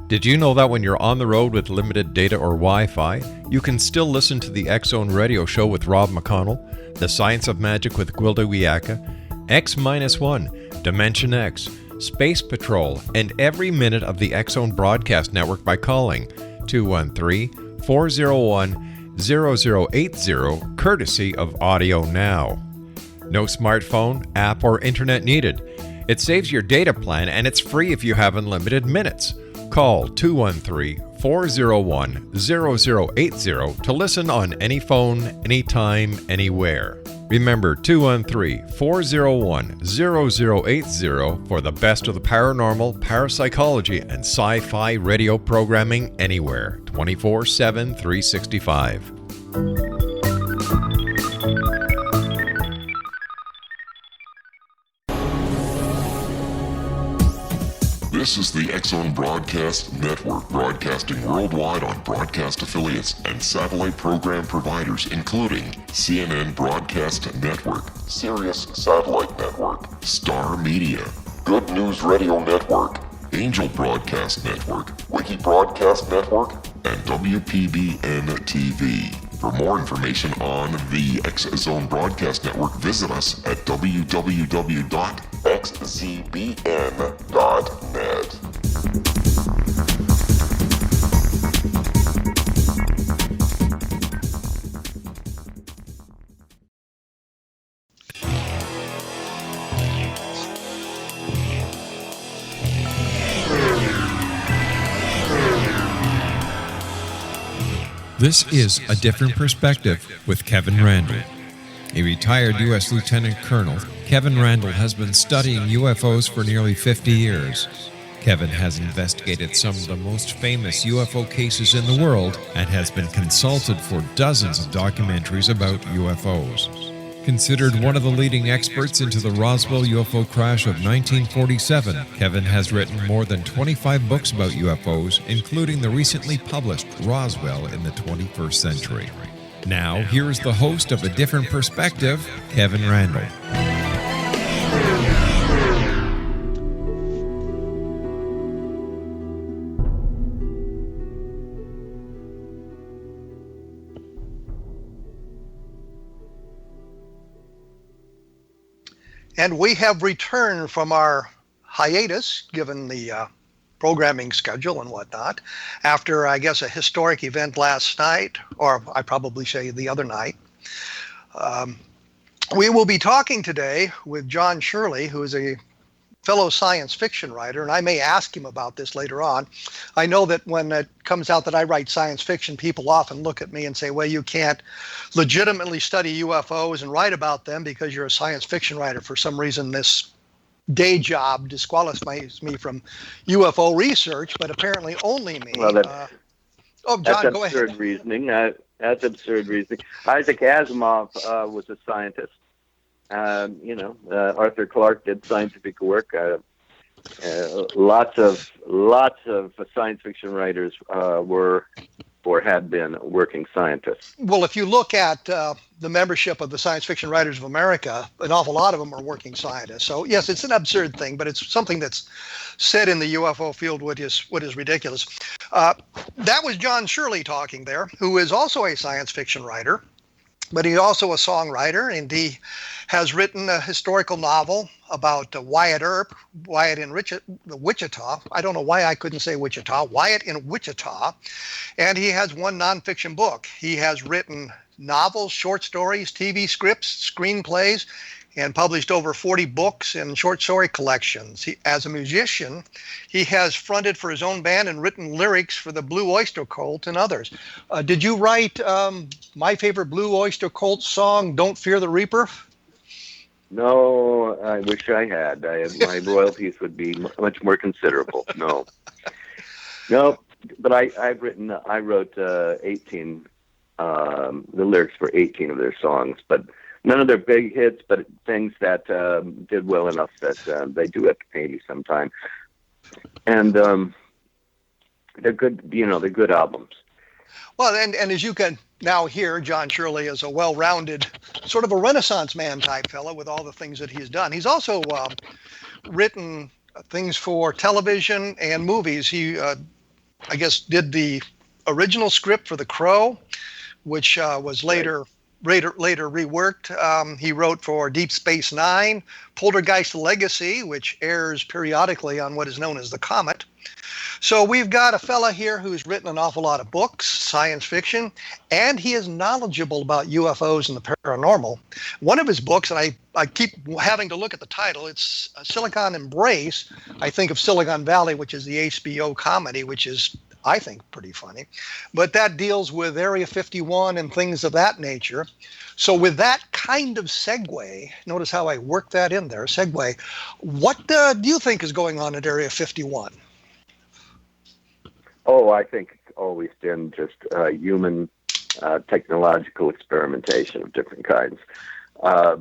Did you know that when you're on the road with limited data or Wi-Fi, you can still listen to the X-Zone Radio Show with Rob McConnell, The Science of Magic with Gwilda Wiyaka, X-1, Dimension X, Space Patrol, and every minute of the X-Zone broadcast network by calling 213-401-0080, courtesy of Audio Now. No smartphone, app, or internet needed. It saves your data plan and it's free if you have unlimited minutes. Call 213-401-0080 to listen on any phone, anytime, anywhere. Remember 213-401-0080 for the best of the paranormal, parapsychology, and sci-fi radio programming anywhere, 24/7, 365. This is the X-Zone Broadcast Network, broadcasting worldwide on broadcast affiliates and satellite program providers, including CNN Broadcast Network, Sirius Satellite Network, Star Media, Good News Radio Network, Angel Broadcast Network, Wiki Broadcast Network, and WPBN TV. For more information on the X-Zone Broadcast Network, visit us at www.xzbn.net. This is A Different Perspective with Kevin Randle. A retired U.S. Lieutenant Colonel, Kevin Randle has been studying UFOs for nearly 50 years. Kevin has investigated some of the most famous UFO cases in the world and has been consulted for dozens of documentaries about UFOs. Considered one of the leading experts into the Roswell UFO crash of 1947, Kevin has written more than 25 books about UFOs, including the recently published Roswell in the 21st Century. Now, here is the host of A Different Perspective, Kevin Randle. And we have returned from our hiatus, given the programming schedule and whatnot, after, I guess, a historic event last night, or I probably say the other night. We will be talking today with John Shirley, who is a fellow science fiction writer, and I may ask him about this later on. I know that when it comes out that I write science fiction, people often look at me and say, well, you can't legitimately study UFOs and write about them because you're a science fiction writer. For some reason, this day job disqualifies me from UFO research, but apparently only me. Well, John, that's go absurd ahead. reasoning. That's absurd reasoning. Isaac Asimov was a scientist. Arthur Clarke did scientific work. Lots of science fiction writers were or had been working scientists. Well, if you look at the membership of the Science Fiction Writers of America, an awful lot of them are working scientists. So yes, it's an absurd thing, but it's something that's said in the UFO field what is ridiculous. That was John Shirley talking there, who is also a science fiction writer, but he's also a songwriter, and he has written a historical novel about Wyatt Earp, Wyatt in Wichita. I don't know why I couldn't say Wichita. Wyatt in Wichita. And he has one nonfiction book. He has written novels, short stories, TV scripts, screenplays, and published over 40 books and short story collections. As a musician, he has fronted for his own band and written lyrics for the Blue Öyster Cult and others. Did you write my favorite Blue Öyster Cult song, Don't Fear the Reaper? No, I wish I had. My royalties would be much more considerable. No, but I wrote 18, the lyrics for 18 of their songs, but none of their big hits, but things that did well enough that they do have to pay me sometime. And they're good, they're good albums. Well, and as you can now hear, John Shirley is a well-rounded, sort of a Renaissance man type fellow with all the things that he's done. He's also written things for television and movies. He I guess, did the original script for The Crow, which was later reworked. He wrote for Deep Space Nine, Poltergeist Legacy, which airs periodically on what is known as the Comet. So we've got a fella here who's written an awful lot of books, science fiction, and he is knowledgeable about UFOs and the paranormal. One of his books, and I keep having to look at the title, it's Silicon Embrace. I think of Silicon Valley, which is the HBO comedy, which is, I think, pretty funny. But that deals with Area 51 and things of that nature. So with that kind of segue, notice how I worked that in there, segue, what do you think is going on at Area 51? Oh, I think it's always been just human technological experimentation of different kinds. I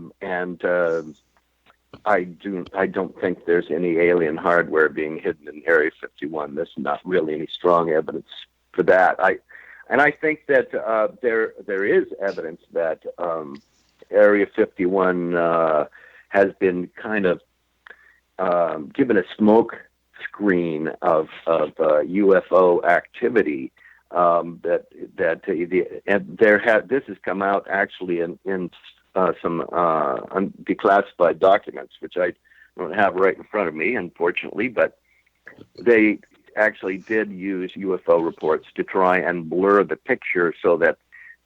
don't think there's any alien hardware being hidden in Area 51. There's not really any strong evidence for that. I think that there is evidence that Area 51 has been kind of given a smoke screen of UFO activity. This has come out actually in some declassified documents, which I don't have right in front of me, unfortunately, but they actually did use UFO reports to try and blur the picture so that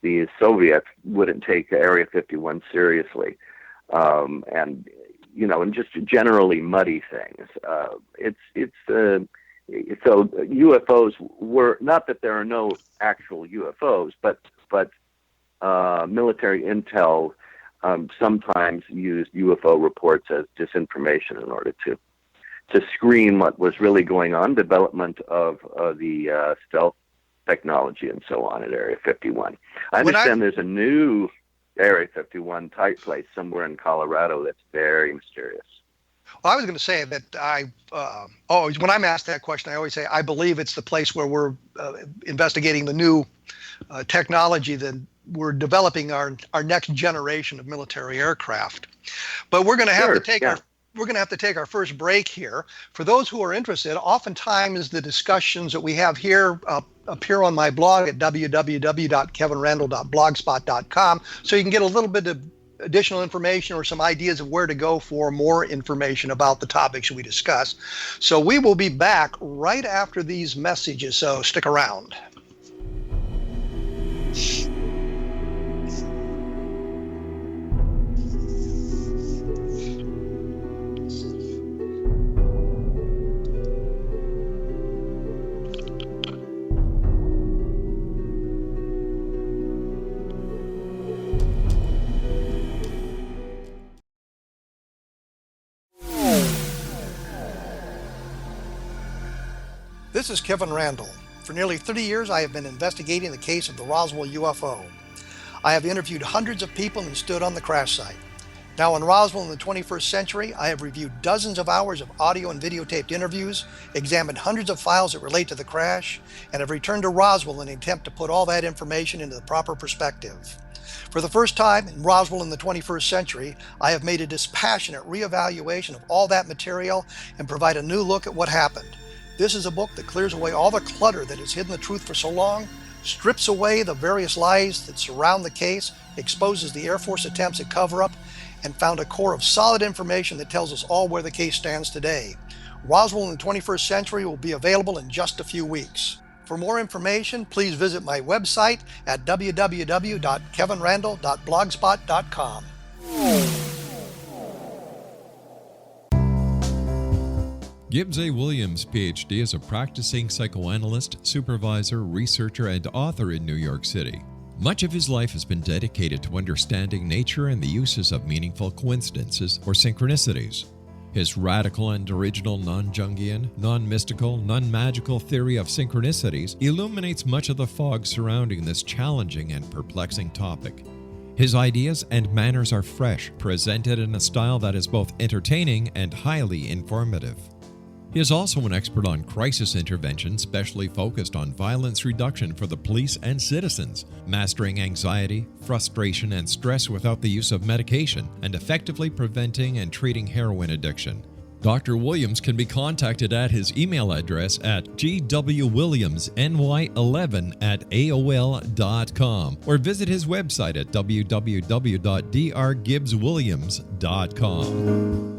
the Soviets wouldn't take Area 51 seriously, and just generally muddy things. So UFOs were, not that there are no actual UFOs, but military intel sometimes used UFO reports as disinformation in order to screen what was really going on, development of the stealth technology and so on at Area 51. I understand there's a new Area 51 type place somewhere in Colorado that's very mysterious. Well, I was going to say that when I'm asked that question, I always say I believe it's the place where we're investigating the new technology that we're developing our next generation of military aircraft. But we're going to have to take our first break here. For those who are interested, oftentimes the discussions that we have here appear on my blog at www.kevinrandle.blogspot.com, so you can get a little bit of additional information or some ideas of where to go for more information about the topics we discuss. So we will be back right after these messages, so stick around. This is Kevin Randle. For nearly 30 years, I have been investigating the case of the Roswell UFO. I have interviewed hundreds of people and stood on the crash site. Now in Roswell in the 21st century, I have reviewed dozens of hours of audio and videotaped interviews, examined hundreds of files that relate to the crash, and have returned to Roswell in an attempt to put all that information into the proper perspective. For the first time in Roswell in the 21st century, I have made a dispassionate reevaluation of all that material and provide a new look at what happened. This is a book that clears away all the clutter that has hidden the truth for so long, strips away the various lies that surround the case, exposes the Air Force attempts at cover-up, and found a core of solid information that tells us all where the case stands today. Roswell in the 21st century will be available in just a few weeks. For more information, please visit my website at www.kevinrandle.blogspot.com. Gibbs A. Williams, Ph.D., is a practicing psychoanalyst, supervisor, researcher, and author in New York City. Much of his life has been dedicated to understanding nature and the uses of meaningful coincidences or synchronicities. His radical and original non-Jungian, non-mystical, non-magical theory of synchronicities illuminates much of the fog surrounding this challenging and perplexing topic. His ideas and manners are fresh, presented in a style that is both entertaining and highly informative. He is also an expert on crisis intervention, specially focused on violence reduction for the police and citizens, mastering anxiety, frustration, and stress without the use of medication, and effectively preventing and treating heroin addiction. Dr. Williams can be contacted at his email address at gwwilliamsny11@aol.com or visit his website at www.drgibbswilliams.com.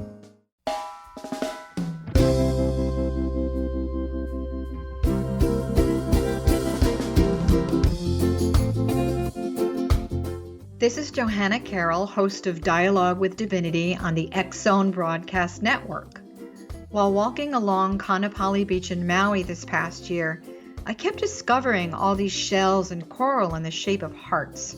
This is Johanna Carroll, host of Dialogue with Divinity on the X-Zone Broadcast Network. While walking along Kaanapali Beach in Maui this past year, I kept discovering all these shells and coral in the shape of hearts.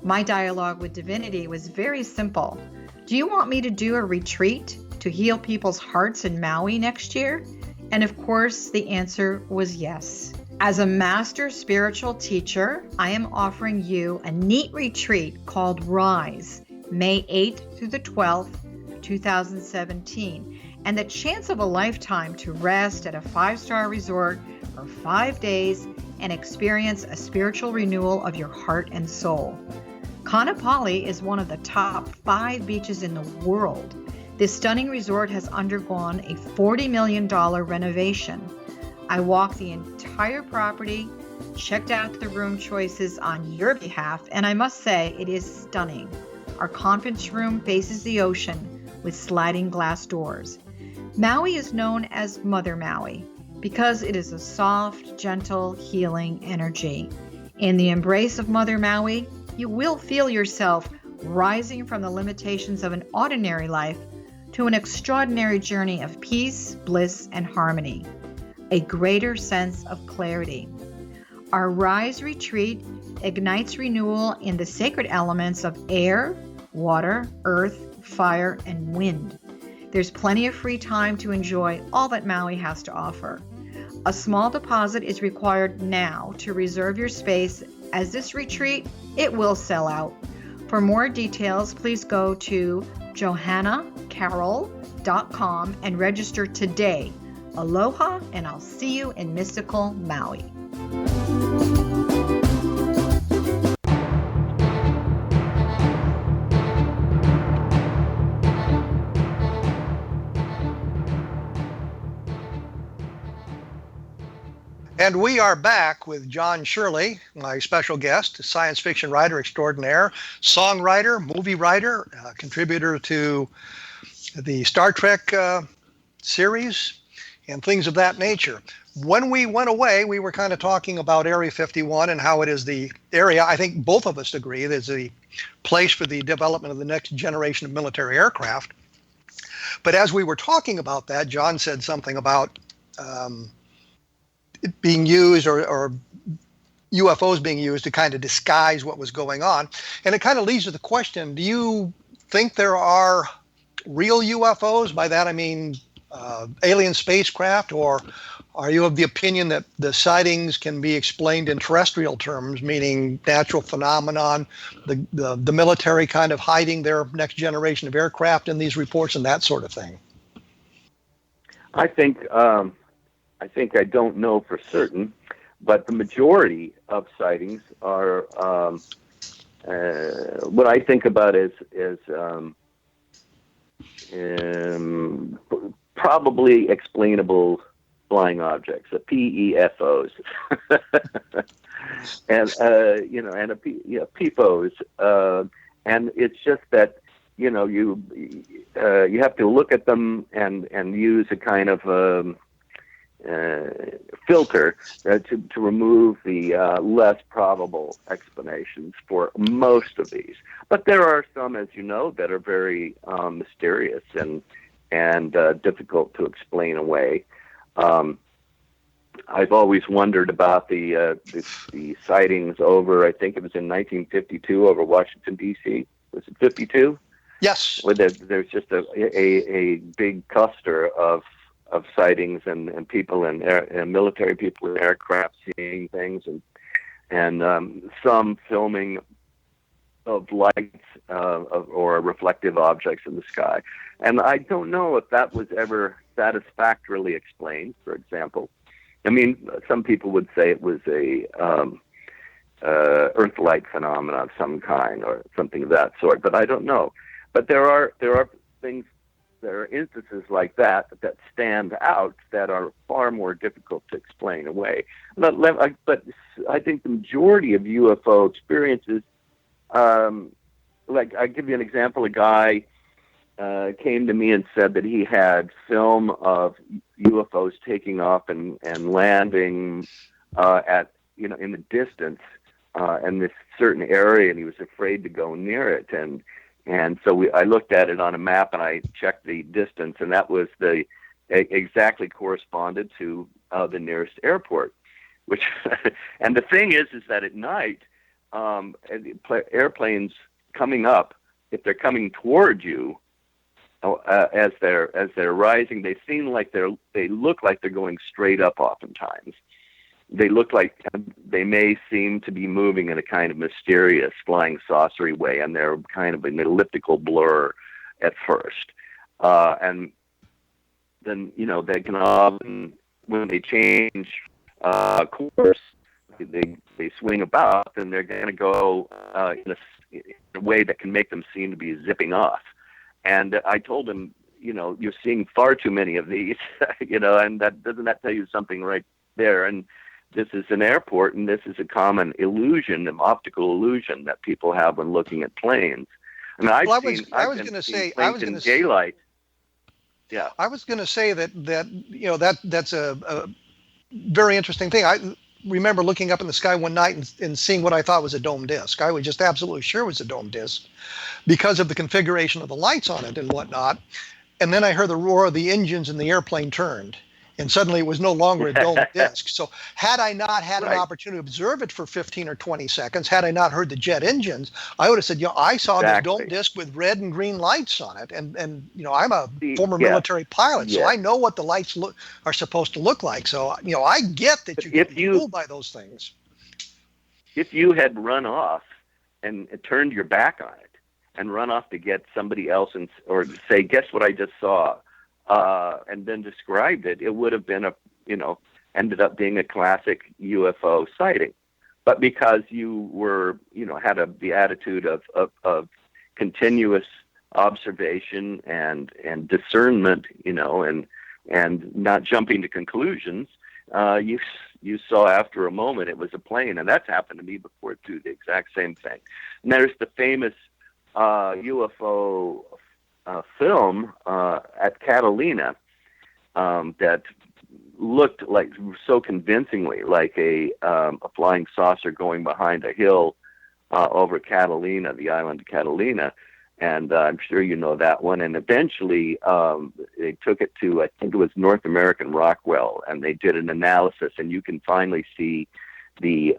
My dialogue with Divinity was very simple. Do you want me to do a retreat to heal people's hearts in Maui next year? And of course, the answer was yes. As a master spiritual teacher, I am offering you a neat retreat called Rise, May 8th through the 12th, 2017, and the chance of a lifetime to rest at a 5-star resort for 5 days and experience a spiritual renewal of your heart and soul. Kaanapali is one of the top 5 beaches in the world. This stunning resort has undergone a $40 million renovation. I walked the entire property, checked out the room choices on your behalf, and I must say it is stunning. Our conference room faces the ocean with sliding glass doors. Maui is known as Mother Maui because it is a soft, gentle, healing energy. In the embrace of Mother Maui, you will feel yourself rising from the limitations of an ordinary life to an extraordinary journey of peace, bliss, and harmony. A greater sense of clarity. Our Rise retreat ignites renewal in the sacred elements of air, water, earth, fire, and wind. There's plenty of free time to enjoy all that Maui has to offer. A small deposit is required now to reserve your space, as this retreat, it will sell out. For more details, please go to johannacarroll.com and register today. Aloha, and I'll see you in mystical Maui. And we are back with John Shirley, my special guest, science fiction writer extraordinaire, songwriter, movie writer, contributor to the Star Trek series, and things of that nature. When we went away, we were kind of talking about Area 51 and how it is the area, I think both of us agree, that is the place for the development of the next generation of military aircraft. But as we were talking about that, John said something about it being used or UFOs being used to kind of disguise what was going on. And it kind of leads to the question, do you think there are real UFOs? By that I mean alien spacecraft, or are you of the opinion that the sightings can be explained in terrestrial terms, meaning natural phenomenon, the military kind of hiding their next generation of aircraft in these reports and that sort of thing? I think I don't know for certain, but the majority of sightings are what I think about is probably explainable flying objects, the PEFOs, and PFOs, and it's just that you have to look at them and use a kind of filter to remove the less probable explanations for most of these. But there are some, as you know, that are very mysterious and difficult to explain away. I've always wondered about the sightings over, I think it was in 1952, over Washington, D.C. Was it 52? Yes. Where there's just a big cluster of sightings and people and military people in aircraft seeing things and some filming of lights or reflective objects in the sky. And I don't know if that was ever satisfactorily explained, for example. I mean, some people would say it was a Earth-like phenomena of some kind or something of that sort, but I don't know. But there are things there are instances like that stand out that are far more difficult to explain away. But I think the majority of UFO experiences, like I give you an example, a guy came to me and said that he had film of UFOs taking off and landing in the distance in this certain area, and he was afraid to go near it. And so I looked at it on a map and I checked the distance, and that was exactly corresponded to the nearest airport. Which, and the thing is that at night, airplanes coming up, if they're coming toward you, as they're rising, they look like they're going straight up. Oftentimes, they look like they may seem to be moving in a kind of mysterious flying saucery way, and they're kind of an elliptical blur at first, and then they can often, when they change course, they swing about, and they're going to go in a way that can make them seem to be zipping off. And I told him, you're seeing far too many of these, and doesn't that tell you something right there? And this is an airport, and this is a common illusion, an optical illusion that people have when looking at planes. I mean, I was going to say daylight. Yeah, I was going to say that's a very interesting thing. I remember looking up in the sky one night and seeing what I thought was a dome disk. I was just absolutely sure it was a dome disk because of the configuration of the lights on it and whatnot. And then I heard the roar of the engines and the airplane turned. And suddenly it was no longer a dome disk. So had I not had an opportunity to observe it for 15 or 20 seconds, had I not heard the jet engines, I would have said, I saw this dome disk with red and green lights on it. And I'm a former military pilot, so I know what the lights are supposed to look like. So, I get that you get fooled by those things. If you had run off and turned your back on it and run off to get somebody else or say, guess what I just saw, and then described it, it would have been ended up being a classic UFO sighting. But because you were, had the attitude of continuous observation and discernment, and not jumping to conclusions, you saw after a moment it was a plane. And that's happened to me before too, the exact same thing. And there's the famous UFO film at Catalina that looked like so convincingly like a flying saucer going behind a hill over Catalina, the island of Catalina, and I'm sure you know that one. And eventually they took it to, I think it was North American Rockwell, and they did an analysis, and you can finally see the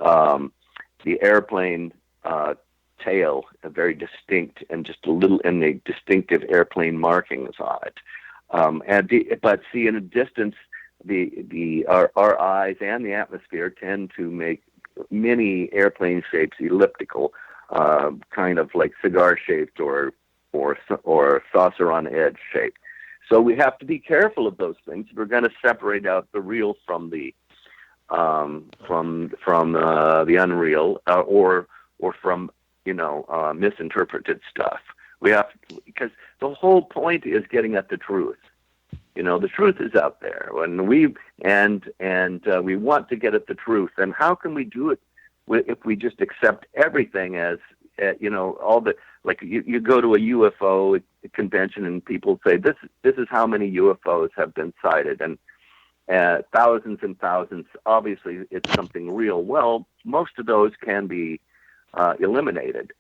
airplane tail, a very distinct and just a little, and the distinctive airplane markings on it. But see, in a distance, our eyes and the atmosphere tend to make many airplane shapes elliptical, kind of like cigar shaped or saucer on edge shape. So we have to be careful of those things. We're going to separate out the real from the unreal, or from misinterpreted stuff. We have to, because the whole point is getting at the truth. The truth is out there, and we want to get at the truth. And how can we do it if we just accept everything as all the, like you go to a UFO convention and people say this is how many UFOs have been sighted, and thousands and thousands. Obviously, it's something real. Well, most of those can be eliminated.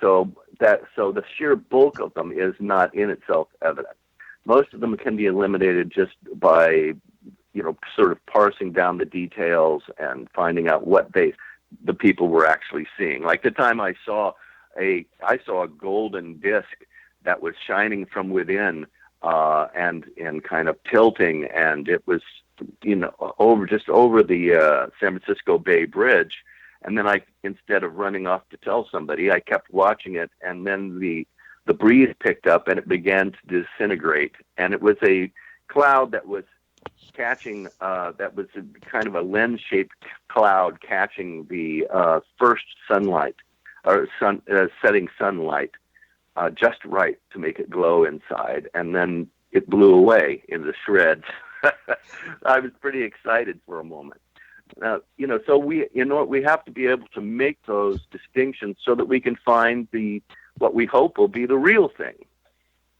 So the sheer bulk of them is not in itself evident. Most of them can be eliminated just by, sort of parsing down the details and finding out what the people were actually seeing. Like the time I saw a golden disc that was shining from within, and kind of tilting, and it was, over the San Francisco Bay Bridge. And then instead of running off to tell somebody, I kept watching it, and then the breeze picked up and it began to disintegrate. And it was a cloud that was catching, that was kind of a lens-shaped cloud catching the first sunlight, or setting sunlight, just right to make it glow inside. And then it blew away into shreds. I was pretty excited for a moment. So we have to be able to make those distinctions so that we can find what we hope will be the real thing.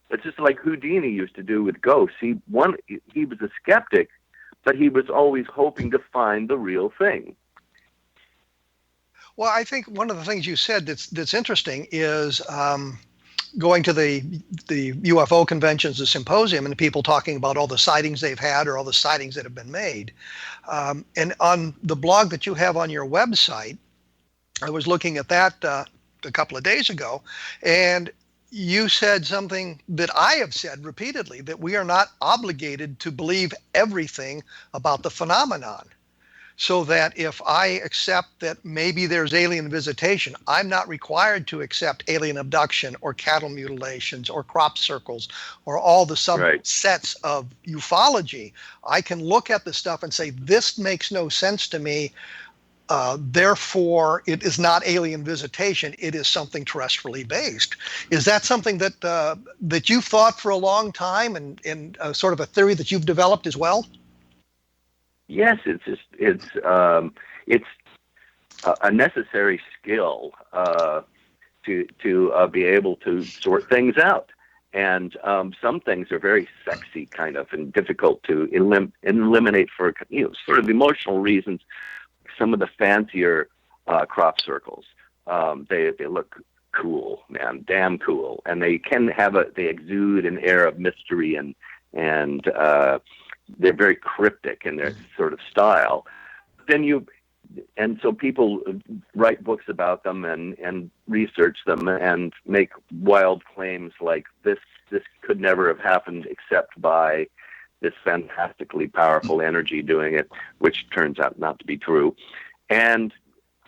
It's just like Houdini used to do with ghosts. He was a skeptic, but he was always hoping to find the real thing. Well, I think one of the things you said that's interesting is going to the UFO conventions, the symposium, and people talking about all the sightings they've had or all the sightings that have been made. And on the blog that you have on your website, I was looking at that a couple of days ago, and you said something that I have said repeatedly, that we are not obligated to believe everything about the phenomenon. So that if I accept that maybe there's alien visitation, I'm not required to accept alien abduction or cattle mutilations or crop circles or all the subsets of ufology. I can look at the stuff and say, this makes no sense to me. Therefore, it is not alien visitation. It is something terrestrially based. Is that something that you've thought for a long time and sort of a theory that you've developed as well? Yes, it's a necessary skill to be able to sort things out, and some things are very sexy kind of and difficult to eliminate for sort of emotional reasons. Some of the fancier crop circles, they look cool, man, damn cool, and they can they exude an air of mystery and they're very cryptic in their sort of style. So people write books about them and research them and make wild claims like this could never have happened except by this fantastically powerful energy doing it, which turns out not to be true. And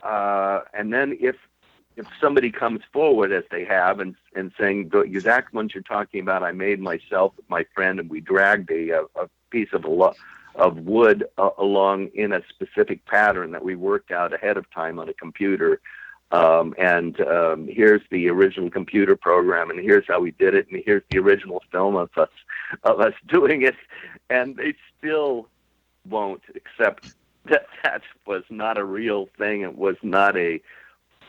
then if somebody comes forward, as they have, and saying the exact ones you're talking about, I made myself with my friend, and we dragged a piece of wood along in a specific pattern that we worked out ahead of time on a computer. Here's the original computer program, and here's how we did it, and here's the original film of us doing it, and they still won't accept that was not a real thing. It was not a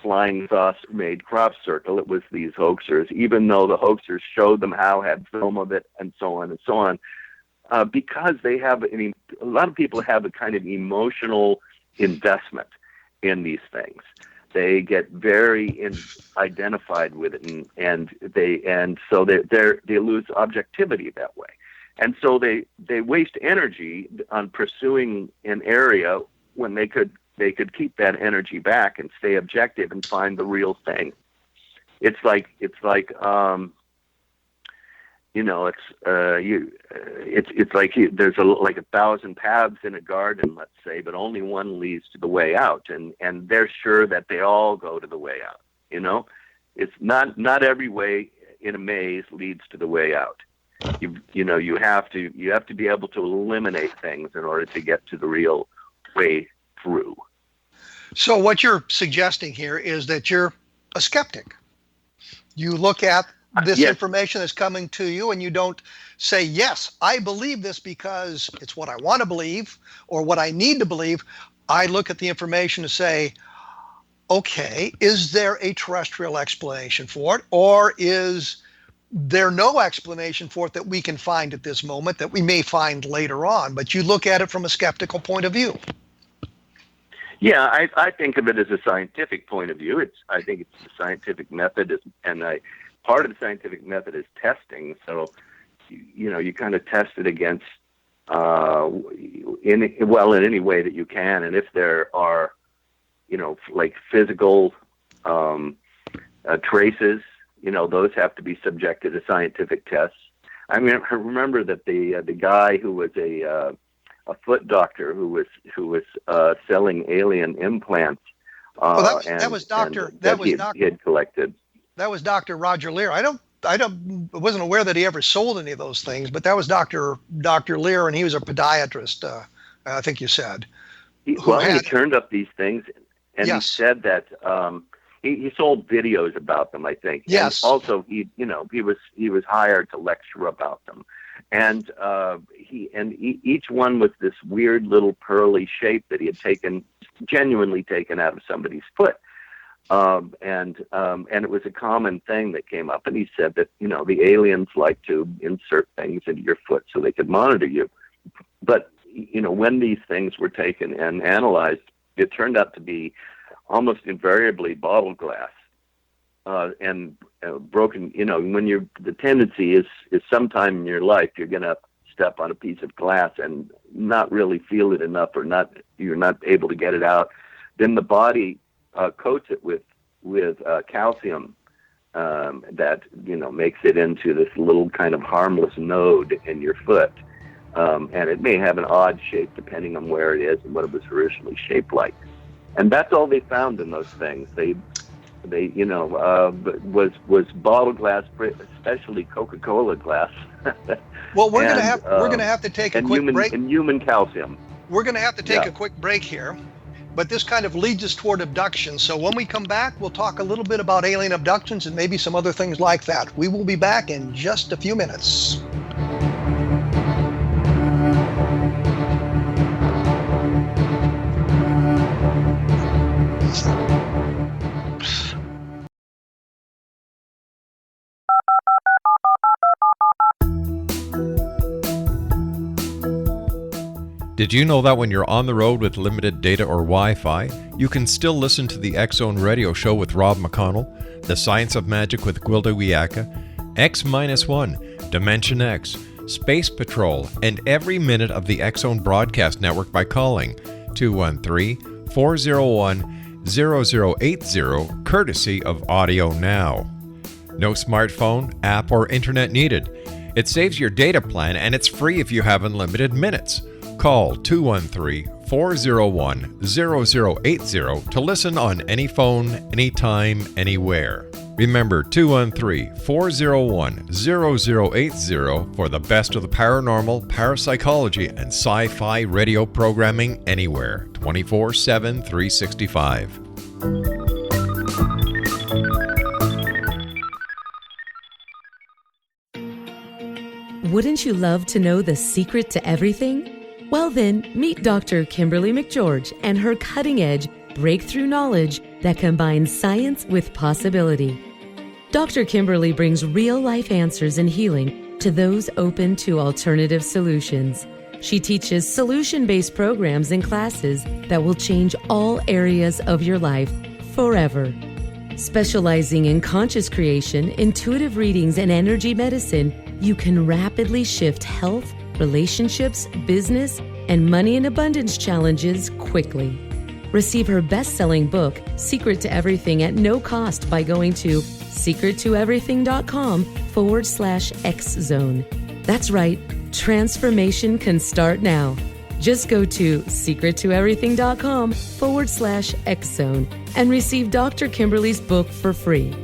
flying saucer-made crop circle. It was these hoaxers, even though the hoaxers showed them how, had film of it, and so on and so on. Because they have, a lot of people have a kind of emotional investment in these things. They get very identified with it, and so they lose objectivity that way, and so they waste energy on pursuing an area when they could keep that energy back and stay objective and find the real thing. It's like there's like 1,000 paths in a garden, let's say, but only one leads to the way out, and they're sure that they all go to the way out. It's not every way in a maze leads to the way out. You have to be able to eliminate things in order to get to the real way through. So what you're suggesting here is that you're a skeptic. You look at this information that's coming to you, and you don't say, yes, I believe this because it's what I want to believe or what I need to believe. I look at the information to say, okay, is there a terrestrial explanation for it, or is there no explanation for it that we can find at this moment that we may find later on? But you look at it from a skeptical point of view. Yeah, I think of it as a scientific point of view. I think it's the scientific method, and part of the scientific method is testing. So, you kind of test it against, in any way that you can. And if there are, like physical traces, those have to be subjected to scientific tests. I remember that the guy who was a foot doctor who was selling alien implants. That was Dr. He had collected. That was Dr. Roger Lear. I wasn't aware that he ever sold any of those things, but that was Dr. Lear, and he was a podiatrist. I think you said. He turned up these things, and he said that he sold videos about them. I think. Yes. And also, he was hired to lecture about them. And each one was this weird little pearly shape that he had genuinely taken out of somebody's foot. And it was a common thing that came up. And he said that, the aliens like to insert things into your foot so they could monitor you. But, when these things were taken and analyzed, it turned out to be almost invariably bottle glass. And broken, when the tendency is sometime in your life, you're going to step on a piece of glass and not really feel it enough, or you're not able to get it out. Then the body coats it with calcium that, makes it into this little kind of harmless node in your foot. And it may have an odd shape depending on where it is and what it was originally shaped like. And that's all they found in those things. They was bottle glass, especially Coca-Cola glass. Well, we're gonna have to take a quick break. And human calcium. We're gonna have to take a quick break here, but this kind of leads us toward abduction. So when we come back, we'll talk a little bit about alien abductions and maybe some other things like that. We will be back in just a few minutes. Did you know that when you're on the road with limited data or Wi-Fi, you can still listen to the X-Zone Radio Show with Rob McConnell, The Science of Magic with Gwilda Wiyaka, X-1, Dimension X, Space Patrol, and every minute of the X-Zone Broadcast Network by calling 213-401-0080, courtesy of Audio Now. No smartphone, app, or internet needed. It saves your data plan, and it's free if you have unlimited minutes. Call 213-401-0080 to listen on any phone, anytime, anywhere. Remember 213-401-0080 for the best of the paranormal, parapsychology, and sci-fi radio programming anywhere, 24/7, 365. Wouldn't you love to know the secret to everything? Well then, meet Dr. Kimberly McGeorge and her cutting-edge breakthrough knowledge that combines science with possibility. Dr. Kimberly brings real-life answers and healing to those open to alternative solutions. She teaches solution-based programs and classes that will change all areas of your life forever. Specializing in conscious creation, intuitive readings, and energy medicine, you can rapidly shift health, relationships, business, and money and abundance challenges quickly. Receive her best-selling book, Secret to Everything, at no cost by going to secrettoeverything.com/X-Zone. That's right, transformation can start now. Just go to secrettoeverything.com/X-Zone and receive Dr. Kimberly's book for free.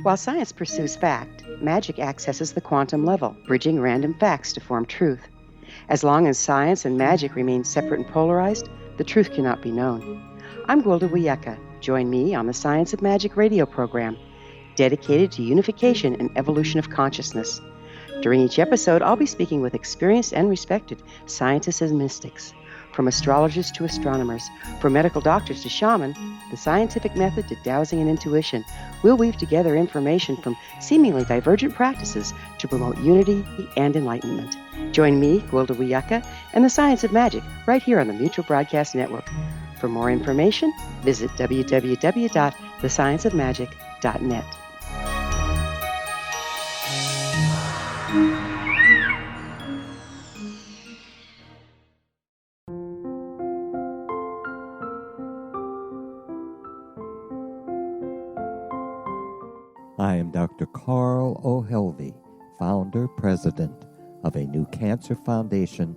While science pursues fact, magic accesses the quantum level, bridging random facts to form truth. As long as science and magic remain separate and polarized, the truth cannot be known. I'm Gwilda Wiyaka. Join me on the Science of Magic radio program, dedicated to unification and evolution of consciousness. During each episode, I'll be speaking with experienced and respected scientists and mystics. From astrologers to astronomers, from medical doctors to shaman, the scientific method to dowsing and intuition, we'll weave together information from seemingly divergent practices to promote unity and enlightenment. Join me, Gwilda Wiyaka, and the Science of Magic right here on the Mutual Broadcast Network. For more information, visit www.thescienceofmagic.net. I am Dr. Carl O'Helvey, founder, president of a new cancer foundation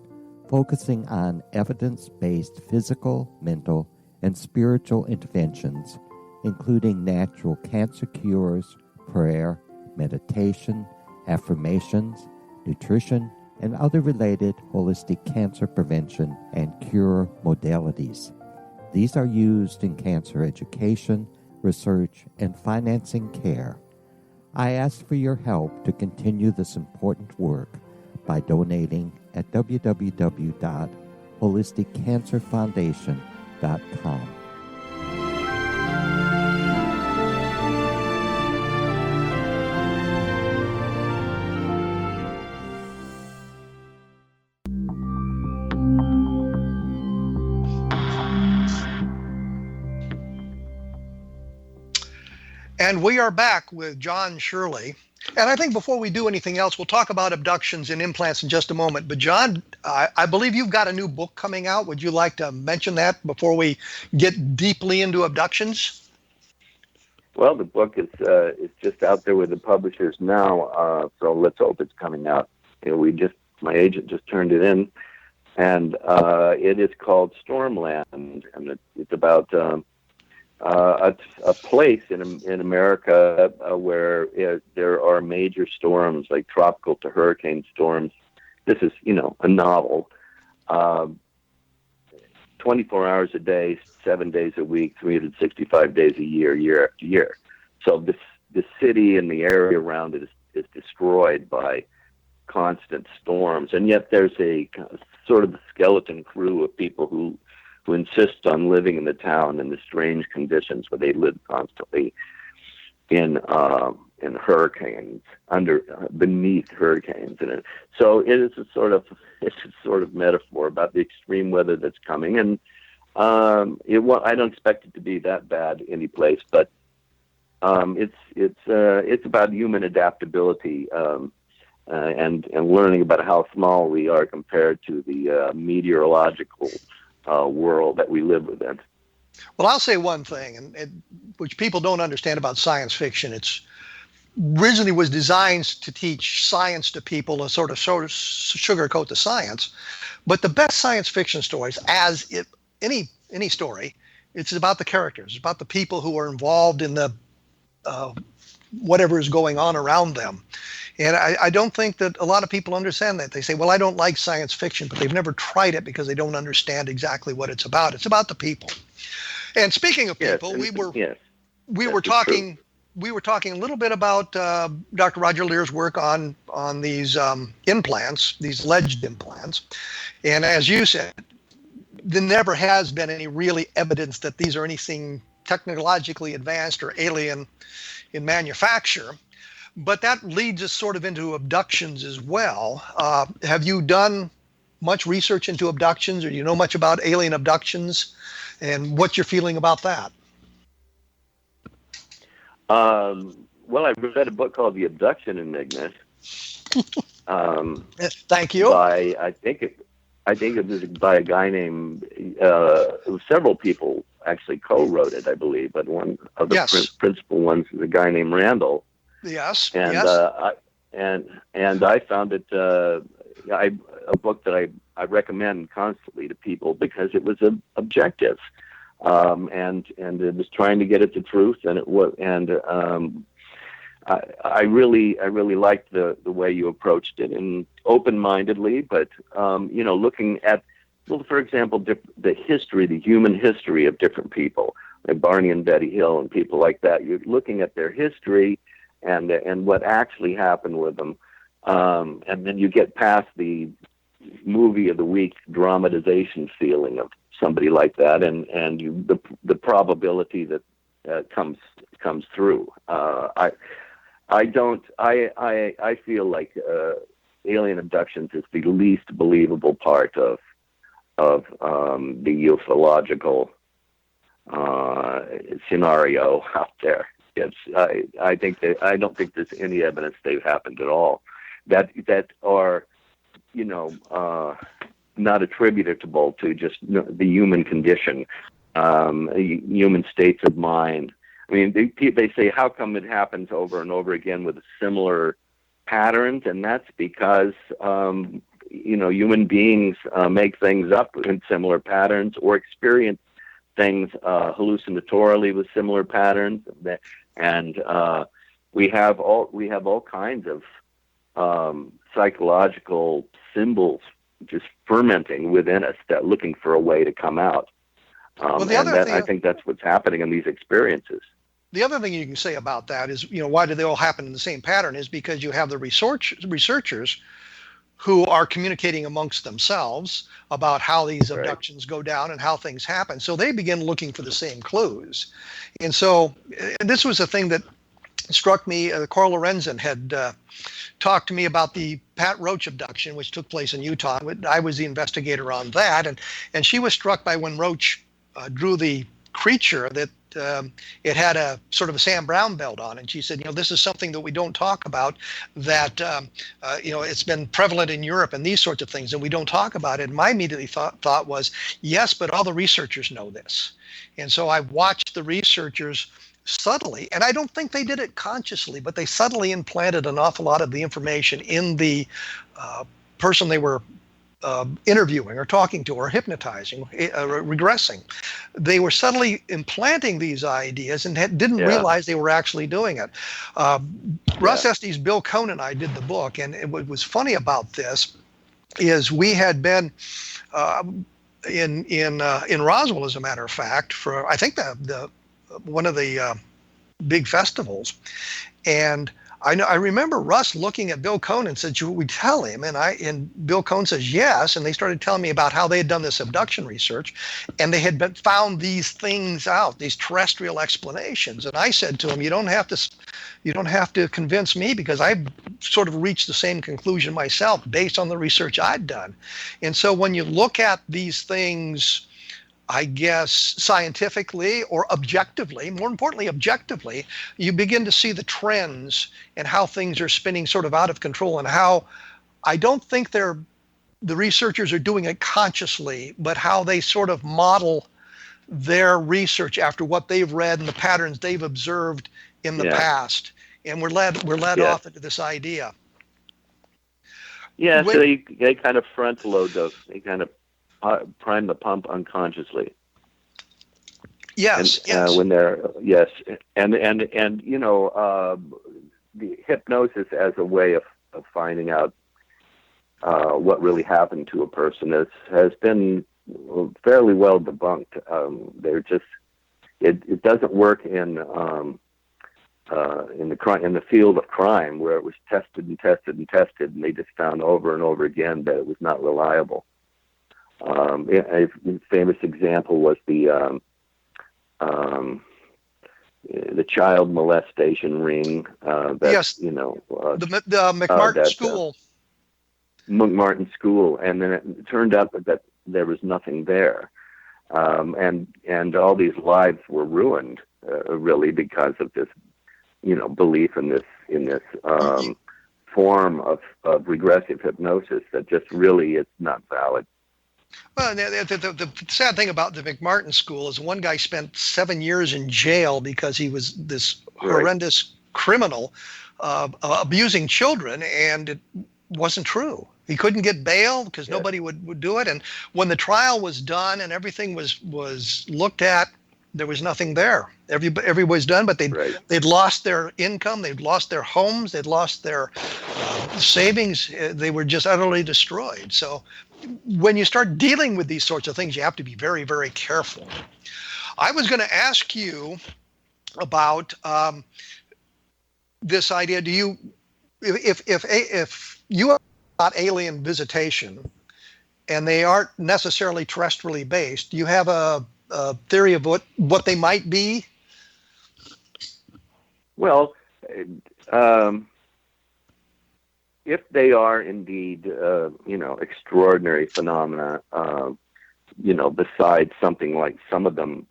focusing on evidence-based physical, mental, and spiritual interventions, including natural cancer cures, prayer, meditation, affirmations, nutrition, and other related holistic cancer prevention and cure modalities. These are used in cancer education, research, and financing care. I ask for your help to continue this important work by donating at www.holisticcancerfoundation.com. And we are back with John Shirley. And I think before we do anything else, we'll talk about abductions and implants in just a moment. But John, I believe you've got a new book coming out. Would you like to mention that before we get deeply into abductions? Well, the book is just out there with the publishers now, so let's hope it's coming out. You know, my agent just turned it in, and it is called Stormland, and it's about a place in America where there are major storms, like tropical to hurricane storms. This is, a novel. 24 hours a day, 7 days a week, 365 days a year, year after year. So the city and the area around it is destroyed by constant storms, and yet there's a sort of skeleton crew of people who insist on living in the town in the strange conditions where they live constantly in hurricanes, beneath hurricanes, and so it's a sort of metaphor about the extreme weather that's coming, and I don't expect it to be that bad any place, but it's about human adaptability and learning about how small we are compared to the meteorological world that we live within. Well, I'll say one thing, and which people don't understand about science fiction. It's originally was designed to teach science to people, to sort of sugarcoat the science. But the best science fiction stories, any story, it's about the characters. It's about the people who are involved in the whatever is going on around them. And I don't think that a lot of people understand that. They say, well, I don't like science fiction, but they've never tried it because they don't understand exactly what it's about. It's about the people. And speaking of people, we were talking a little bit about Dr. Roger Lear's work on these implants, these alleged implants. And as you said, there never has been any really evidence that these are anything technologically advanced or alien in manufacture. But that leads us sort of into abductions as well. Have you done much research into abductions, or do you know much about alien abductions, and what's your feeling about that? Well, I read a book called The Abduction Enigma. Thank you. I think it was by a guy named. Several people actually co-wrote it, I believe, but one of the principal ones is a guy named Randle. Yes. And I found it a book that I recommend constantly to people because it was objective, and it was trying to get at the truth, and it was, and I really liked the way you approached it, and open-mindedly, but looking at, well, for example, the human history of different people, like Barney and Betty Hill and people like that. You're looking at their history and what actually happened with them, and then you get past the movie of the week dramatization feeling of somebody like that, and the probability that comes through. I feel like alien abductions is the least believable part of the ufological scenario out there. I don't think there's any evidence they've happened at all that are, not attributable to just the human condition, human states of mind. I mean, they say, how come it happens over and over again with similar patterns? And that's because, human beings make things up in similar patterns or experience things hallucinatorily with similar patterns, and we have all kinds of psychological symbols just fermenting within us that looking for a way to come out. I think that's what's happening in these experiences. The other thing you can say about that is, why do they all happen in the same pattern? Is because you have the researchers who are communicating amongst themselves about how these abductions go down and how things happen. So they begin looking for the same clues. And so this was a thing that struck me. Carl Lorenzen had talked to me about the Pat Roach abduction, which took place in Utah. I was the investigator on that. And she was struck by when Roach drew the creature that it had a sort of a Sam Brown belt on, and she said, this is something that we don't talk about, that it's been prevalent in Europe and these sorts of things, and we don't talk about it. And my immediately thought was, yes, but all the researchers know this. And so I watched the researchers subtly, and I don't think they did it consciously, but they subtly implanted an awful lot of the information in the person they were interviewing or talking to or hypnotizing, regressing. They were subtly implanting these ideas and didn't realize they were actually doing it. Russ Estes, Bill Cohn, and I did the book, and what was funny about this is we had been in Roswell, as a matter of fact, for I think the one of the big festivals, and I remember Russ looking at Bill Cohn and said, "Should we tell him?" And Bill Cohn says yes, and they started telling me about how they had done this abduction research, and they had found these things out, these terrestrial explanations. And I said to him, "You don't have to convince me, because I've sort of reached the same conclusion myself based on the research I'd done." And so when you look at these things, I guess, scientifically or objectively, more importantly, objectively, you begin to see the trends and how things are spinning sort of out of control, and how I don't think the researchers are doing it consciously, but how they sort of model their research after what they've read and the patterns they've observed in the past. And we're led off into this idea. Yeah, so they kind of front load those. They kind of prime the pump unconsciously. Yes. When they're and the hypnosis as a way of finding out what really happened to a person has been fairly well debunked. They're just it doesn't work in the field of crime, where it was tested and tested and tested, and they just found over and over again that it was not reliable. A famous example was the child molestation ring. The McMartin School. McMartin School, and then it turned out that there was nothing there, and all these lives were ruined, really, because of this, belief in this form of regressive hypnosis that just really is not valid. Well, the sad thing about the McMartin School is one guy spent 7 years in jail because he was this horrendous criminal abusing children, and it wasn't true. He couldn't get bail because nobody would do it. And when the trial was done and everything was looked at, there was nothing there. Everybody was done, but they'd lost their income, they'd lost their homes, they'd lost their savings. They were just utterly destroyed. So when you start dealing with these sorts of things, you have to be very, very careful. I was going to ask you about this idea. Do you, if you have got alien visitation and they aren't necessarily terrestrially based, do you have a theory of what they might be? Well, if they are indeed, extraordinary phenomena, besides something like some of them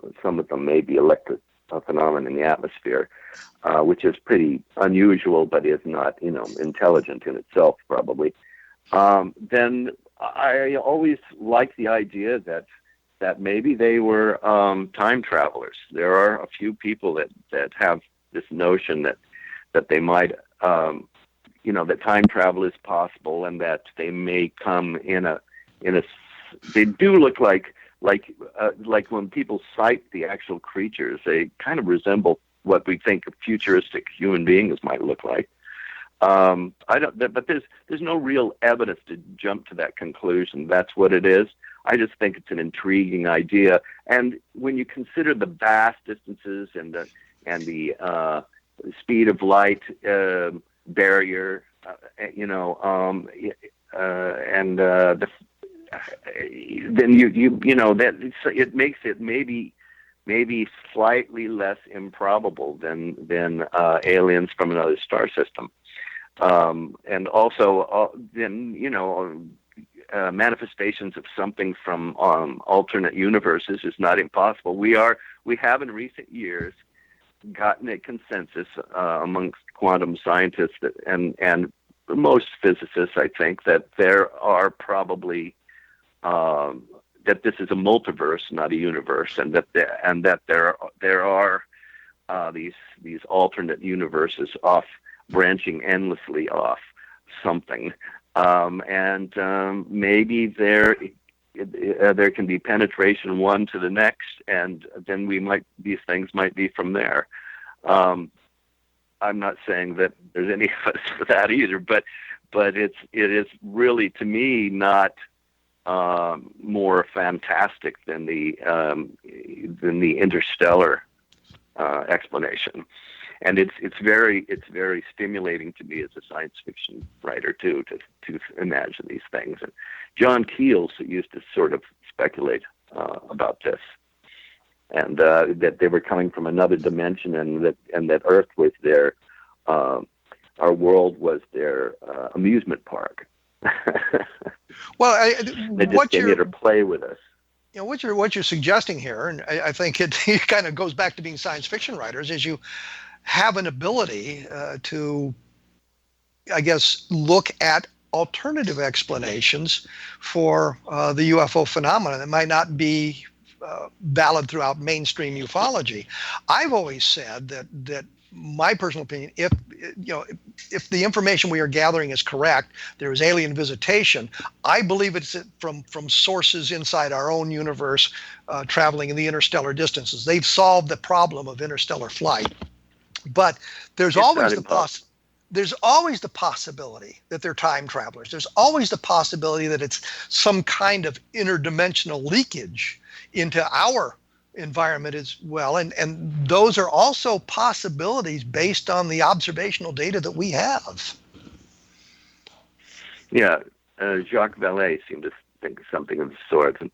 may be electric phenomena in the atmosphere, which is pretty unusual, but is not, intelligent in itself, probably. Then I always like the idea that maybe they were time travelers. There are a few people that have this notion that they might, that time travel is possible, and that they may come in a. They do look like when people cite the actual creatures, they kind of resemble what we think of futuristic human beings might look like. But there's no real evidence to jump to that conclusion. That's what it is. I just think it's an intriguing idea. And when you consider the vast distances and the speed of light barrier, then that it makes it maybe slightly less improbable than aliens from another star system, and also manifestations of something from alternate universes is not impossible. We have in recent years gotten a consensus amongst quantum scientists and most physicists, I think, that there are probably that this is a multiverse, not a universe, and that there are these alternate universes branching endlessly off something, and maybe there can be penetration one to the next, and then these things might be from there. I'm not saying that there's any evidence for that either, but it is really, to me, not more fantastic than the interstellar explanation, and it's very stimulating to me as a science fiction writer too to imagine these things. And John Keel used to sort of speculate about this, and that they were coming from another dimension, and that Earth was their our world was their amusement park. Well, they just came here to play with us. You know, what you're suggesting here, and I think it kind of goes back to being science fiction writers, is you have an ability to, I guess, look at alternative explanations for the UFO phenomenon that might not be valid throughout mainstream ufology. I've always said that my personal opinion, if the information we are gathering is correct, there is alien visitation. I believe it's from sources inside our own universe, traveling in the interstellar distances. They've solved the problem of interstellar flight, but there's always the possibility that they're time travelers. There's always the possibility that it's some kind of interdimensional leakage into our environment as well, and those are also possibilities based on the observational data that we have. Yeah, Jacques Vallée seemed to think something of the sort, and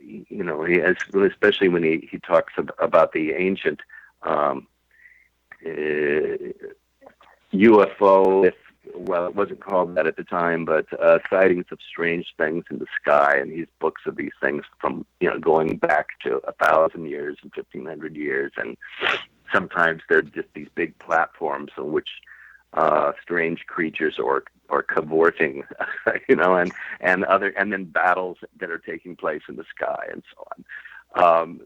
he has, especially when he talks about the ancient UFO. Well, it wasn't called that at the time, but sightings of strange things in the sky, and these books of these things from going back to 1,000 years and 1,500 years, and sometimes they're just these big platforms on which strange creatures are cavorting, and then battles that are taking place in the sky and so on.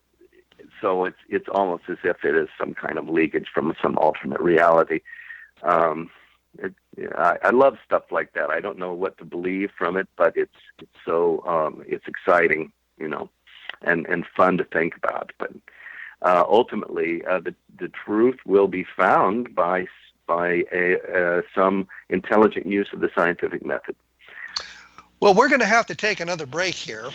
So it's almost as if it is some kind of leakage from some alternate reality. I love stuff like that. I don't know what to believe from it, but it's exciting, and fun to think about. But ultimately, the truth will be found by some intelligent use of the scientific method. Well, we're going to have to take another break here.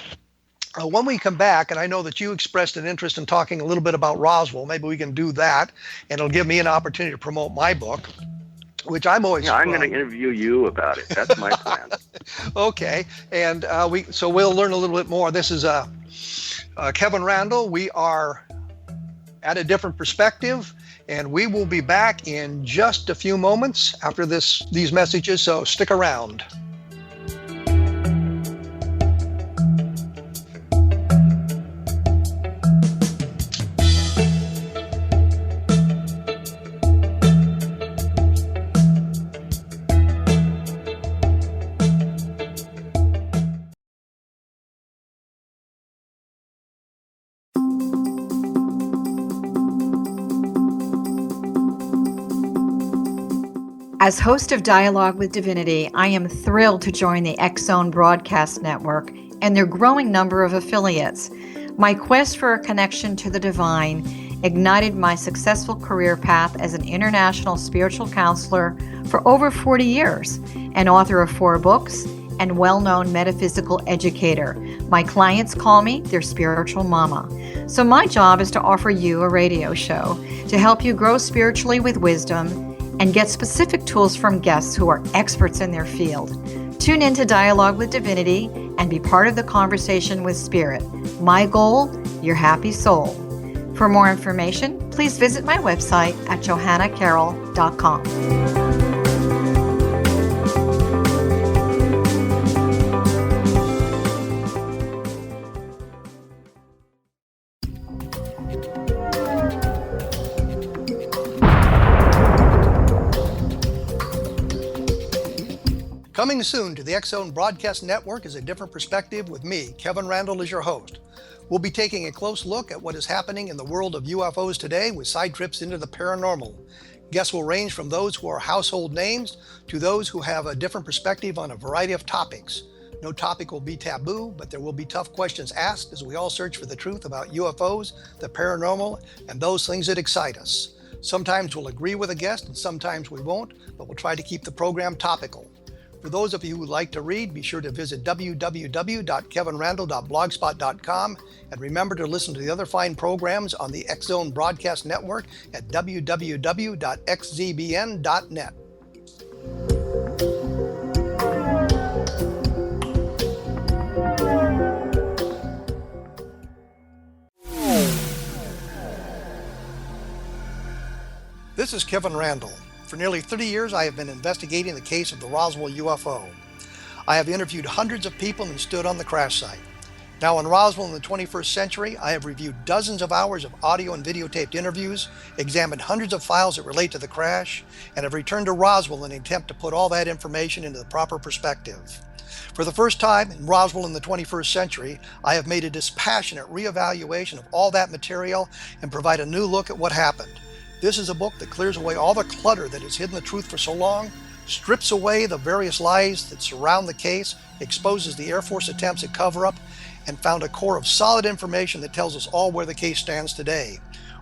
When we come back, and I know that you expressed an interest in talking a little bit about Roswell, maybe we can do that, and it'll give me an opportunity to promote my book, which I'm always. I'm going to interview you about it. That's my plan. Okay, and we'll learn a little bit more. This is Kevin Randle. We are at a different perspective, and we will be back in just a few moments after these messages. So stick around. As host of Dialogue with Divinity, I am thrilled to join the X-Zone Broadcast Network and their growing number of affiliates. My quest for a connection to the divine ignited my successful career path as an international spiritual counselor for over 40 years, and author of 4 books, and well-known metaphysical educator. My clients call me their spiritual mama. So my job is to offer you a radio show to help you grow spiritually with wisdom and get specific tools from guests who are experts in their field. Tune in to Dialogue with Divinity and be part of the conversation with Spirit. My goal, your happy soul. For more information, please visit my website at johannacarroll.com. Coming soon to the X-Zone Broadcast Network is A Different Perspective with me, Kevin Randle, as your host. We'll be taking a close look at what is happening in the world of UFOs today with side trips into the paranormal. Guests will range from those who are household names to those who have a different perspective on a variety of topics. No topic will be taboo, but there will be tough questions asked as we all search for the truth about UFOs, the paranormal, and those things that excite us. Sometimes we'll agree with a guest and sometimes we won't, but we'll try to keep the program topical. For those of you who would like to read, be sure to visit www.kevinrandle.blogspot.com and remember to listen to the other fine programs on the X-Zone Broadcast Network at www.xzbn.net. This is Kevin Randle. For nearly 30 years, I have been investigating the case of the Roswell UFO. I have interviewed hundreds of people and stood on the crash site. Now in Roswell in the 21st century, I have reviewed dozens of hours of audio and videotaped interviews, examined hundreds of files that relate to the crash, and have returned to Roswell in an attempt to put all that information into the proper perspective. For the first time in Roswell in the 21st century, I have made a dispassionate reevaluation of all that material and provide a new look at what happened. This is a book that clears away all the clutter that has hidden the truth for so long, strips away the various lies that surround the case, exposes the Air Force attempts at cover-up, and found a core of solid information that tells us all where the case stands today.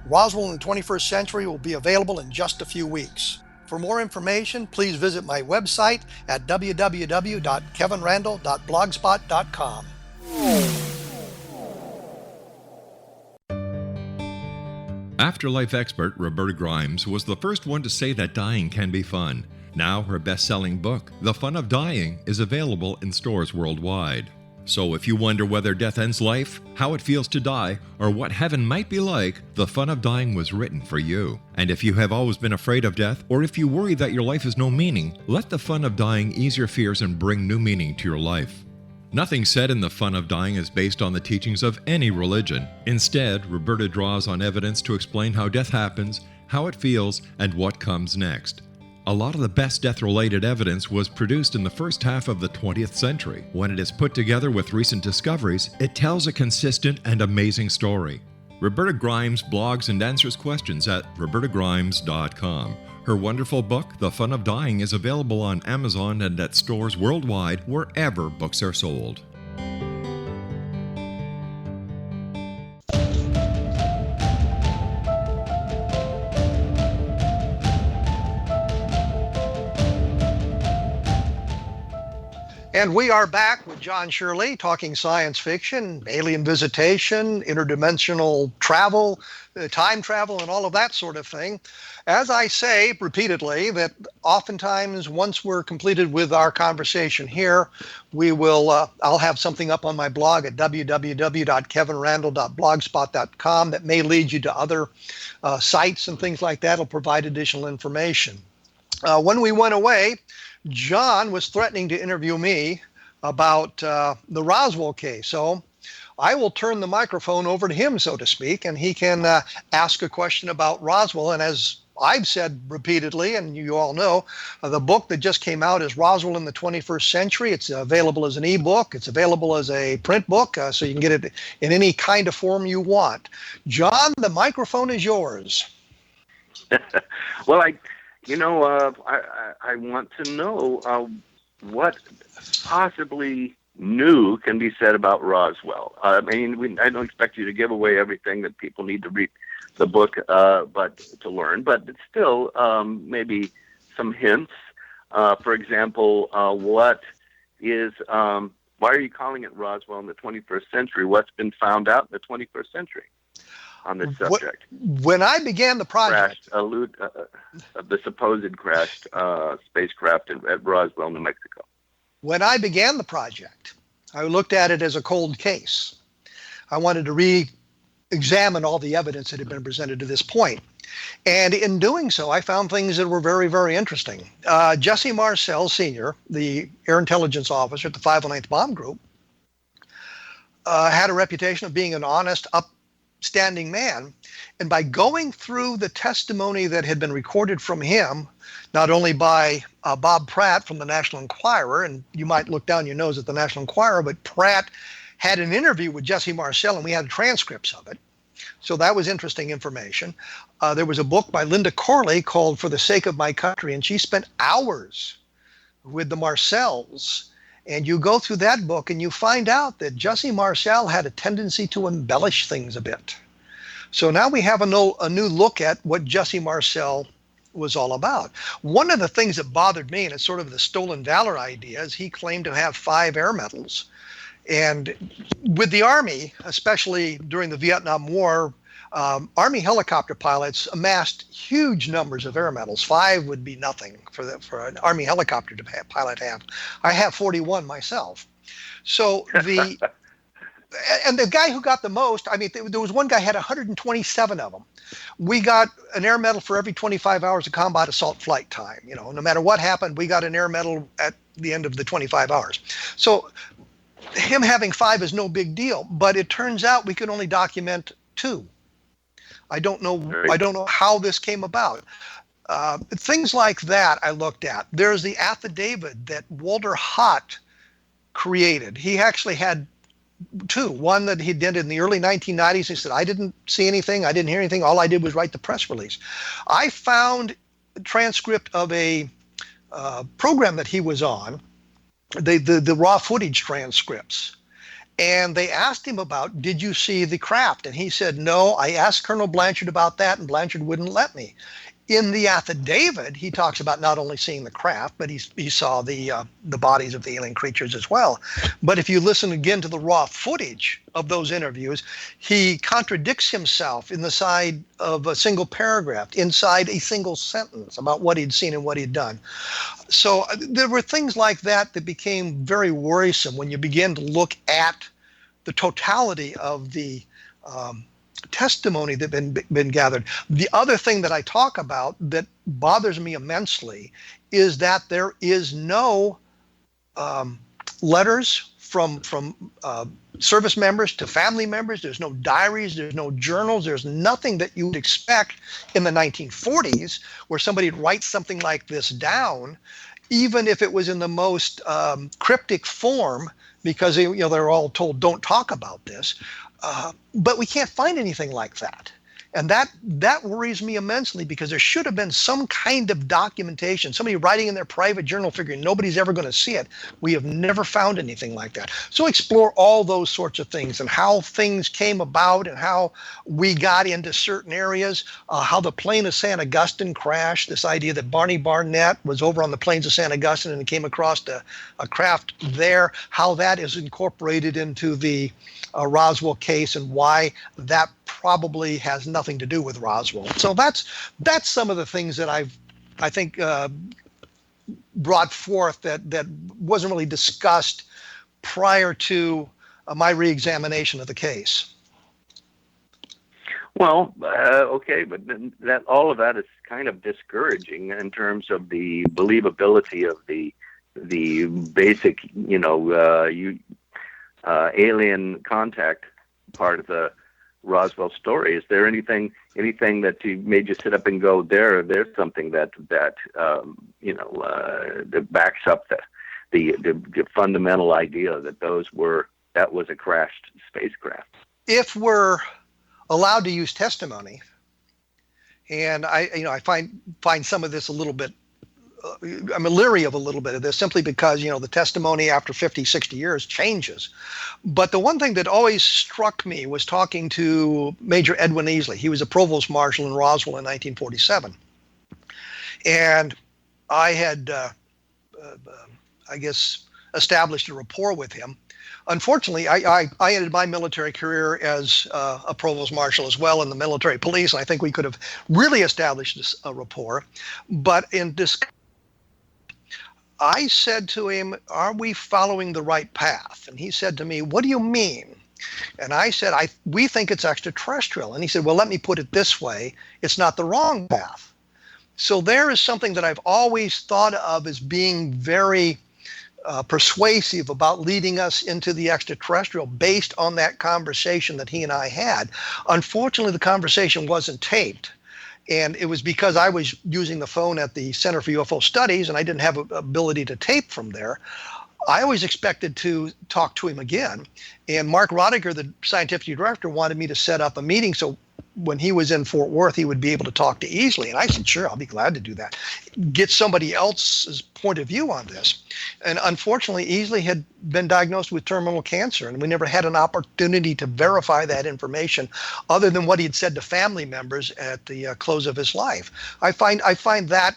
Roswell in the 21st century will be available in just a few weeks. For more information, please visit my website at www.kevinrandle.blogspot.com. Afterlife expert Roberta Grimes was the first one to say that dying can be fun. Now her best-selling book, The Fun of Dying, is available in stores worldwide. So if you wonder whether death ends life, how it feels to die, or what heaven might be like, The Fun of Dying was written for you. And if you have always been afraid of death, or if you worry that your life has no meaning, let The Fun of Dying ease your fears and bring new meaning to your life. Nothing said in The Fun of Dying is based on the teachings of any religion. Instead, Roberta draws on evidence to explain how death happens, how it feels, and what comes next. A lot of the best death-related evidence was produced in the first half of the 20th century. When it is put together with recent discoveries, it tells a consistent and amazing story. Roberta Grimes blogs and answers questions at robertagrimes.com. Her wonderful book, The Fun of Dying, is available on Amazon and at stores worldwide wherever books are sold. And we are back with John Shirley talking science fiction, alien visitation, interdimensional travel, time travel, and all of that sort of thing. As I say repeatedly, that oftentimes once we're completed with our conversation here, we will, I'll have something up on my blog at www.kevinrandle.blogspot.com that may lead you to other sites and things like that. It'll provide additional information. When we went away, John was threatening to interview me about the Roswell case. So I will turn the microphone over to him, so to speak, and he can ask a question about Roswell. And as I've said repeatedly, and you all know, the book that just came out is Roswell in the 21st Century. It's available as an ebook. It's available as a print book, so you can get it in any kind of form you want. John, the microphone is yours. Well, I want to know what possibly new can be said about Roswell. I don't expect you to give away everything that people need to read the book, but to learn. But it's still maybe some hints. For example, what is why are you calling it Roswell in the 21st century? What's been found out in the 21st century on this subject? When I began the project, the supposed crashed spacecraft at Roswell, New Mexico. When I began the project, I looked at it as a cold case. I wanted to re-examine all the evidence that had been presented to this point. And in doing so, I found things that were very, very interesting. Jesse Marcel Sr., the air intelligence officer at the 509th Bomb Group, had a reputation of being an honest, upstanding man. And by going through the testimony that had been recorded from him, not only by Bob Pratt from the National Enquirer, and you might look down your nose at the National Enquirer, but Pratt had an interview with Jesse Marcel, and we had transcripts of it. So that was interesting information. There was a book by Linda Corley called For the Sake of My Country, and she spent hours with the Marcels. And you go through that book and you find out that Jesse Marcel had a tendency to embellish things a bit. So now we have a new look at what Jesse Marcel was all about. One of the things that bothered me, and it's sort of the stolen valor idea, is he claimed to have 5 air medals. And with the Army, especially during the Vietnam War, Army helicopter pilots amassed huge numbers of air medals. 5 would be nothing for an Army helicopter pilot to have. I have 41 myself. So and the guy who got the most, I mean, there was one guy who had 127 of them. We got an air medal for every 25 hours of combat assault flight time. You know, no matter what happened, we got an air medal at the end of the 25 hours. So him having 5 is no big deal, but it turns out we could only document 2. I don't know how this came about. Things like that I looked at. There's the affidavit that Walter Hott created. He actually had 2. One that he did in the early 1990s. He said, I didn't see anything. I didn't hear anything. All I did was write the press release. I found a transcript of a program that he was on, the raw footage transcripts. And they asked him about, did you see the craft? And he said, no, I asked Colonel Blanchard about that, and Blanchard wouldn't let me. In the affidavit, he talks about not only seeing the craft, but he saw the bodies of the alien creatures as well. But if you listen again to the raw footage of those interviews, he contradicts himself in the side of a single paragraph, inside a single sentence about what he'd seen and what he'd done. So there were things like that that became very worrisome when you begin to look at the totality of the testimony that been gathered. The other thing that I talk about that bothers me immensely is that there is no letters from service members to family members. There's no diaries. There's no journals. There's nothing that you would expect in the 1940s where somebody writes something like this down, even if it was in the most cryptic form, because they're all told don't talk about this. But we can't find anything like that. And that worries me immensely, because there should have been some kind of documentation, somebody writing in their private journal figuring nobody's ever going to see it. We have never found anything like that. So explore all those sorts of things and how things came about and how we got into certain areas, how the plane of San Augustine crashed, this idea that Barney Barnett was over on the plains of San Augustine and came across a craft there, how that is incorporated into the Roswell case and why that probably has nothing to do with Roswell. So that's some of the things that I think brought forth that wasn't really discussed prior to my reexamination of the case. Well, okay, but that all of that is kind of discouraging in terms of the believability of the basic, alien contact part of the Roswell story. Is there anything that made you sit up and go, there's something that backs up the fundamental idea that was a crashed spacecraft? If we're allowed to use testimony, and I find some of this a little bit, I'm leery of a little bit of this, simply because, the testimony after 50, 60 years changes. But the one thing that always struck me was talking to Major Edwin Easley. He was a provost marshal in Roswell in 1947. And I had, established a rapport with him. Unfortunately, I ended my military career as a provost marshal as well in the military police. And I think we could have really established a rapport. But in this, I said to him, "Are we following the right path?" And he said to me, "What do you mean?" And I said, "We think it's extraterrestrial." And he said, "Well, let me put it this way. It's not the wrong path." So there is something that I've always thought of as being very persuasive about leading us into the extraterrestrial based on that conversation that he and I had. Unfortunately, the conversation wasn't taped. And it was because I was using the phone at the Center for UFO Studies and I didn't have an ability to tape from there. I always expected to talk to him again. And Mark Rodiger, the scientific director, wanted me to set up a meeting so when he was in Fort Worth, he would be able to talk to Easley. And I said, sure, I'll be glad to do that. Get somebody else's point of view on this. And unfortunately, Easley had been diagnosed with terminal cancer, and we never had an opportunity to verify that information other than what he had said to family members at the close of his life. I find that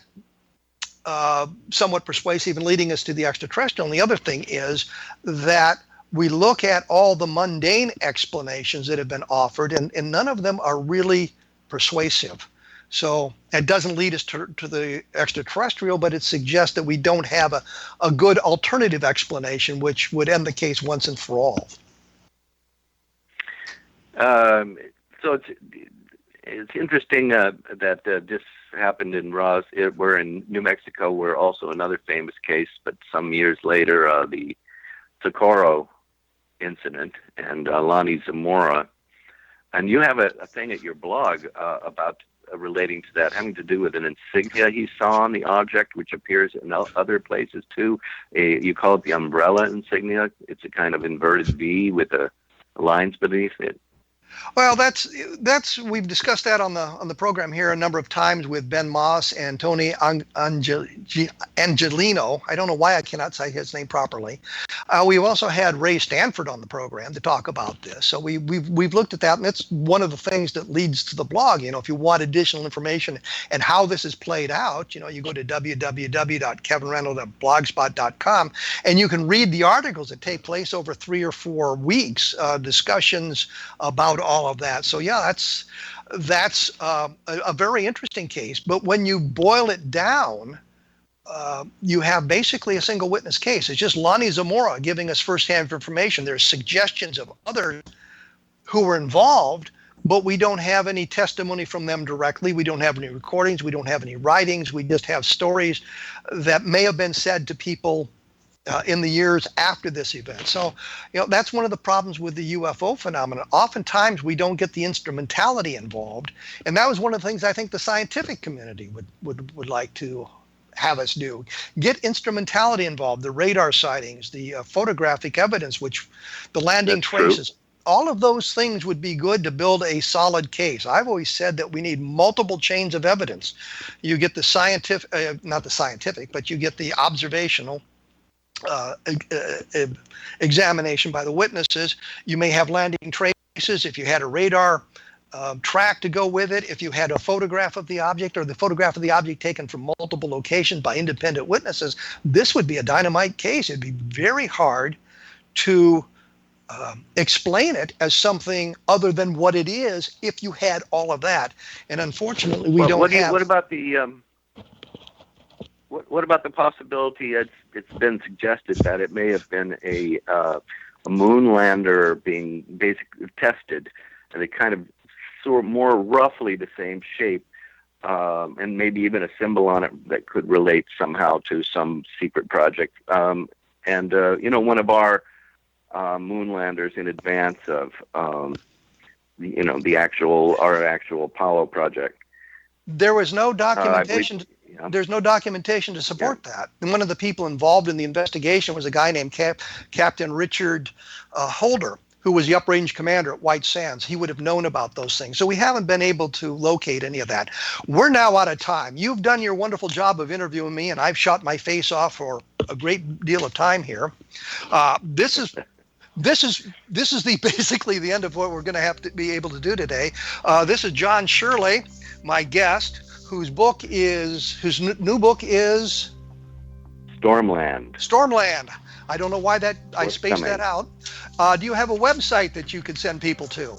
somewhat persuasive in leading us to the extraterrestrial. And the other thing is that we look at all the mundane explanations that have been offered, and none of them are really persuasive. So it doesn't lead us to the extraterrestrial, but it suggests that we don't have a good alternative explanation, which would end the case once and for all. So it's interesting that this happened in we're in New Mexico, where also another famous case, but some years later, the Socorro incident and Lonnie Zamora. And you have a thing at your blog about relating to that, having to do with an insignia he saw on the object, which appears in other places too. You call it the umbrella insignia. It's a kind of inverted V with lines beneath it. Well, that's we've discussed that on the program here a number of times with Ben Moss and Tony Angelino. I don't know why I cannot say his name properly. We've also had Ray Stanford on the program to talk about this. So we've looked at that, and it's one of the things that leads to the blog. You know, if you want additional information and how this is played out, you know, you go to www.kevinrandle.blogspot.com, and you can read the articles that take place over 3 or 4 weeks, discussions about all of that. So yeah, that's a very interesting case. But when you boil it down, you have basically a single witness case. It's just Lonnie Zamora giving us firsthand information. There's suggestions of others who were involved, but we don't have any testimony from them directly. We don't have any recordings. We don't have any writings. We just have stories that may have been said to people in the years after this event. So, you know, that's one of the problems with the UFO phenomenon. Oftentimes we don't get the instrumentality involved. And that was one of the things I think the scientific community would like to have us do. Get instrumentality involved, the radar sightings, the photographic evidence, which the landing traces. All of those things would be good to build a solid case. I've always said that we need multiple chains of evidence. You get the scientific, not the scientific, but you get the observational examination by the witnesses. You may have landing traces if you had a radar track to go with it, if you had a photograph of the object or the photograph of the object taken from multiple locations by independent witnesses. This would be a dynamite case. It'd be very hard to explain it as something other than what it is if you had all of that. And unfortunately, we don't have. What about the what about the possibility? It's been suggested that it may have been a moon lander being basically tested, and it kind of sort of more roughly the same shape, and maybe even a symbol on it that could relate somehow to some secret project. You know, one of our moon landers in advance of our actual Apollo project. There was no documentation. There's no documentation to support that. And one of the people involved in the investigation was a guy named Captain Richard Holder, who was the uprange commander at White Sands. He would have known about those things. So we haven't been able to locate any of that. We're now out of time. You've done your wonderful job of interviewing me, and I've shot my face off for a great deal of time here. This is basically the end of what we're going to have to be able to do today. This is John Shirley, my guest, whose new book is Stormland. I don't know why that I spaced that out. Do you have a website that you could send people to?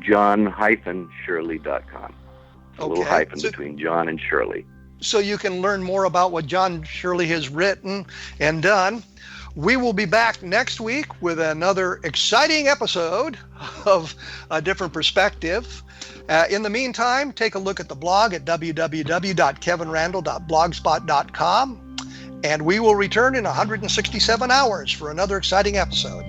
John-Shirley.com. A little hyphen between John and Shirley. So you can learn more about what John Shirley has written and done. We will be back next week with another exciting episode of A Different Perspective. In the meantime, take a look at the blog at www.kevinrandle.blogspot.com, and we will return in 167 hours for another exciting episode.